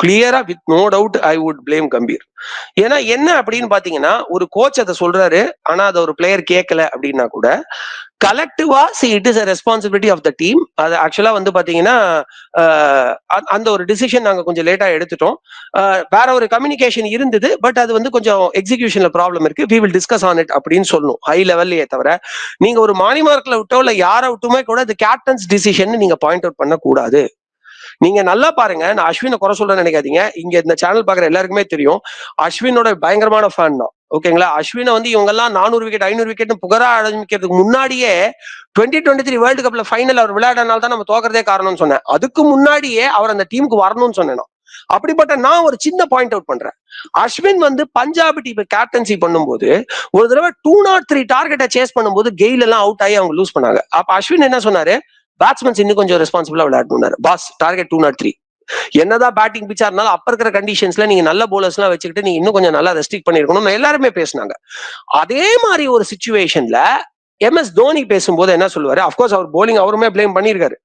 கிளியரா with no doubt I would blame Gambhir. ஏன்னா என்ன அப்படின்னு பாத்தீங்கன்னா, ஒரு கோச் அதை சொல்றாரு, ஆனா அதை ஒரு பிளேயர் கேட்கல அப்படின்னா கூட கலெக்டிவா it is a responsibility of the team. அது ஆக்சுவலா வந்து பாத்தீங்கன்னா அந்த ஒரு டிசிஷன் நாங்க கொஞ்சம் லேட்டா எடுத்துட்டோம். வேற ஒரு கம்யூனிகேஷன் இருந்தது, பட் அது வந்து கொஞ்சம் எக்ஸிகியூஷன்ல ப்ராப்ளம் இருக்கு, we will discuss on it அப்படின்னு சொல்லணும் ஹை லெவல்லையே தவிர, நீங்க ஒரு மார்க்ல விட்டோ இல்ல யாரை விட்டுமே கூட அது கேப்டன்ஸ் டிசிஷன் நீங்க பாயிண்ட் அவுட் பண்ண கூடாது. நீங்க நல்லா பாருங்க, நான் அஸ்வினை குறை சொல்றேன்னு நினைக்காதீங்க, இங்க இந்த சேனல் பாக்குற எல்லாருக்குமே தெரியும் அஸ்வினோட பயங்கரமான ஃபேன் தான். ஓகேங்களா, அஸ்வினை வந்து இவங்க எல்லாம் 400 விக்கெட் 500 விக்கெட் புகழா ஆரம்பிக்கிறதுக்கு முன்னாடியே 2023 வேர்ல்டு கப்ல ஃபைனல் அவர் விளையாடனால தான் நம்ம தோக்கிறதே காரணம்னு சொன்னேன். அதுக்கு முன்னாடியே அவர் அந்த டீமுக்கு வரணும்னு சொன்னேன். அப்படிப்பட்ட நான் ஒரு சின்ன பாயிண்ட் அவுட் பண்றேன். அஸ்வின் வந்து பஞ்சாப் டீம் கேப்டன்சி பண்ணும்போது ஒரு தடவை 203 டார்கெட்டை சேஸ் பண்ணும்போது கெயில் எல்லாம் அவுட் ஆகி அவங்க லூஸ் பண்ணாங்க. அப்ப அஸ்வின் என்ன சொன்னாரு, பேட்ஸ்மேன்ஸ் இன்னும் கொஞ்சம் ரெஸ்பான்சிபிளா விளையாடணும் பாஸ், டார்கெட் 203. என்னதான் பேட்டிங் பிச்சா இருந்தாலும் அப்ப இருக்கிற கண்டிஷன்ஸ்ல நீங்க நல்ல போலர்ஸ் எல்லாம் வச்சுக்கிட்டு நீங்க இன்னும் கொஞ்சம் நல்லா ரெஸ்ட்ரிக்ட் பண்ணிருக்கணும் எல்லாருமே பேசினாங்க. அதே மாதிரி ஒரு சிச்சுவேஷன்ல MS தோனி பேசும்போது என்ன சொல்லுவாரு, அப்கோர்ஸ் அவர் போலிங் அவருமே பிளேம் பண்ணிருக்காரு,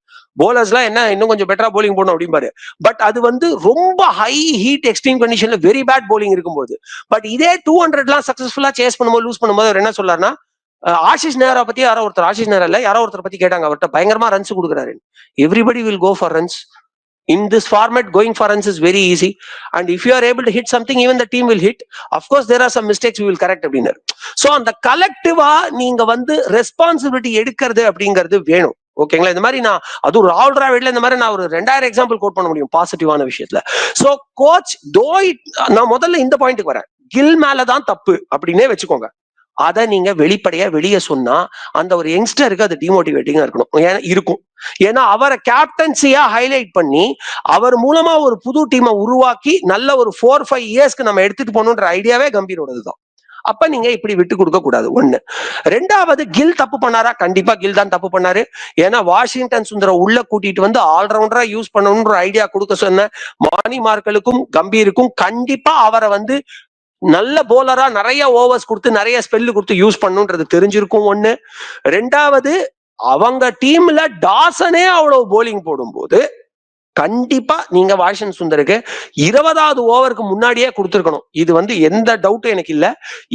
போலர்ஸ் எல்லாம் என்ன இன்னும் கொஞ்சம் பெட்டரா போலிங் போடணும் அப்படிம்பாரு. பட் அது வந்து ரொம்ப ஹை ஹீட் எக்ஸ்ட்ரீம் கண்டிஷன்ல வெரி பேட் போலிங் இருக்கும்போது, பட் இதே 200 எல்லாம் சக்சஸ்ஃபுல்லா சேஸ் பண்ணும்போது லூஸ் பண்ணும்போது அவர் என்ன சொல்றாருன்னா, ஆஷிஷ் நேரா பத்தி யாரோ ஒருத்தர், ஆஷிஷ் நேரா இல்ல யாரோ ஒருத்தர் பத்தி கேட்டாங்க, அவர்கிட்ட பயங்கரமா ரன்ஸ் கொடுக்குறாரு. Everybody will go for runs. In this format, going for runs is very easy. And if you are able to hit something, even the team will hit. Of course, there are some mistakes we will correct. So, அந்த கலெக்டிவா நீங்க வந்து responsibility எடுக்கிறது அப்படிங்கிறது வேணும். ஓகேங்களா, இந்த மாதிரி நான் அது ஒரு ஆல் டிராவிட்ல இந்த மாதிரி நான் ஒரு 2000 எக்ஸாம்பிள் கோட் பண்ண முடியும் பாசிட்டிவான விஷயத்துல. சோ கோச் நான் முதல்ல இந்த பாயிண்ட்டுக்கு வரேன், கில் மேலதான் தப்பு அப்படின்னே வச்சுக்கோங்க. அதை நீங்க வெளிப்படையா வெளியே சொன்னா அந்த ஒரு யங்ஸ்டருக்கு அது டிமோட்டிவேட்டிங்கா இருக்கும். ஏன்னா அவரை கேப்டன்சியா ஹைலைட் பண்ணி அவர் மூலமா ஒரு புது டீமை உருவாக்கி நல்ல ஒரு 4-5 இயர்ஸ்க்கு நம்ம எடுத்துட்டு போகணுன்ற ஐடியாவே கம்பீரோடதுதான். அப்ப நீங்க இப்படி விட்டு கொடுக்க கூடாது. ஒண்ணு. ரெண்டாவது, கில் தப்பு பண்ணாரா? கண்டிப்பா கில் தான் தப்பு பண்ணாரு. ஏன்னா வாஷிங்டன் சுந்தர உள்ள கூட்டிட்டு வந்து ஆல்ரவுண்டரா யூஸ் பண்ணணும்ன்ற ஐடியா கொடுக்க சொன்ன மார்னி மார்க்கலுக்கும் கம்பீருக்கும் கண்டிப்பா அவரை வந்து நல்ல போலரா நிறைய ஓவர்ஸ் கொடுத்து நிறைய ஸ்பெல்லு கொடுத்து யூஸ் பண்ணுன்றது தெரிஞ்சிருக்கும். ஒண்ணு. ரெண்டாவது, அவங்க டீம்ல டாசனே அவ்வளவு போலிங் போடும்போது கண்டிப்பா நீங்க வாஷிங்டன் சுந்தருக்கு 20வது ஓவருக்கு முன்னாடியே கொடுத்துருக்கணும். இது வந்து எந்த டவுட்டும் எனக்கு இல்ல.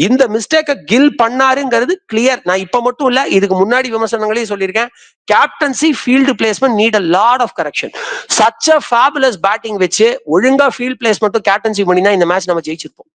இந்த மிஸ்டேக்கை கில் பண்ணாருங்கிறது கிளியர். நான் இப்ப மட்டும் இல்ல, இதுக்கு முன்னாடி விமர்சனங்களையும் சொல்லியிருக்கேன். Captaincy field placement need a lot of correction. Such a fabulous batting வச்சு ஒழுங்கா ஃபீல்ட் பிளேஸ்மெண்ட்டும் கேப்டன்சி பண்ணினா இந்த மேட்ச் நம்ம ஜெயிச்சிருப்போம்.